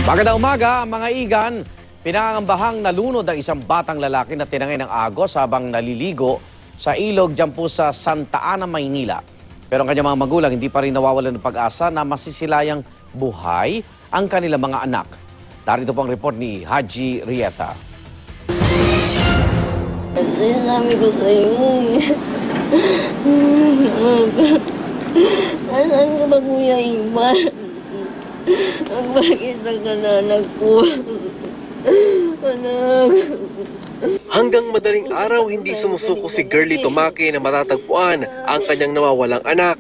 Magandang umaga, mga igan. Pinangambahang nalunod ang isang batang lalaki na tinangay ng agos habang naliligo sa ilog dyan po sa Santa Ana, Maynila. Pero ang kanyang mga magulang hindi pa rin nawawalan ng pag-asa na masisilayang buhay ang kanilang mga anak. Darito po ang report ni Haji Rieta. Sabi ko sa'yo, nasaan ka ba, Kuya Iman? Magpakita ka na, anak ko. Anak. Hanggang madaling araw, hindi sumusuko si Girlie Tomaque na matatagpuan ang kanyang nawawalang anak.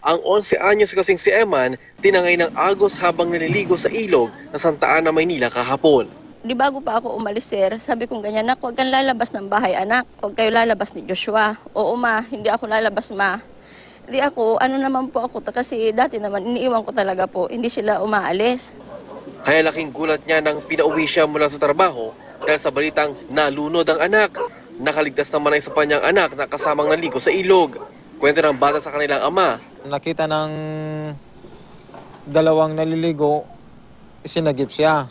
Ang 11 anyos kasing si Eman, tinangay ng agos habang naliligo sa ilog na Santa Ana, Maynila kahapon. Di bago pa ako umalis, sir, sabi kong ganyan, "Nak, huwag kang lalabas ng bahay, anak. Huwag kayo lalabas ni Joshua." "Oo, ma, hindi ako lalabas, ma." Di ako, naman po ako, kasi dati naman iniiwan ko talaga po, hindi sila umaalis. Kaya laking gulat niya nang pinauwi siya mula sa trabaho dahil sa balitang nalunod ang anak. Nakaligtas naman ang isa pa niyang anak na kasamang naligo sa ilog. Kwento ng bata sa kanilang ama. Nakita ng dalawang naliligo, sinagip siya.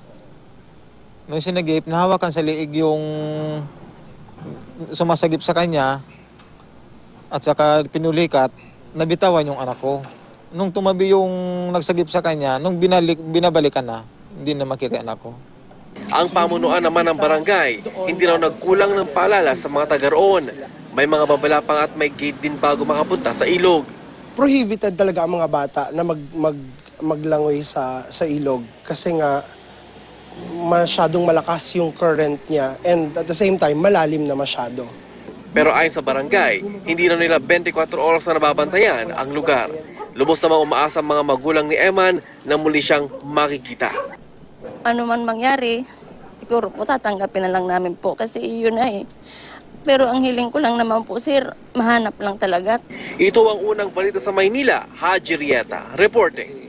Nung sinagip, nahawakan sa liig yung sumasagip sa kanya at saka pinulikat, nabitawan yung anak ko. Nung tumabi yung nagsagip sa kanya, nung binabalikan na, hindi na makita yung anak ko. Ang pamunuan naman ng barangay, hindi raw nagkulang ng paalala sa mga taga roon. May mga babalapang at may gate din bago makapunta sa ilog. Prohibited talaga ang mga bata na maglangoy sa ilog kasi nga masyadong malakas yung current niya and at the same time malalim na masyado. Pero ayon sa barangay, hindi na nila 24 oras na nababantayan ang lugar. Lubos namang umaasa ang mga magulang ni Eman na muli siyang makikita. Ano man mangyari, siguro po tatanggapin na lang namin po kasi yun na eh. Pero ang hiling ko lang naman po, sir, mahanap lang talaga. Ito ang unang balita sa Maynila. Haji Rieta, reporting.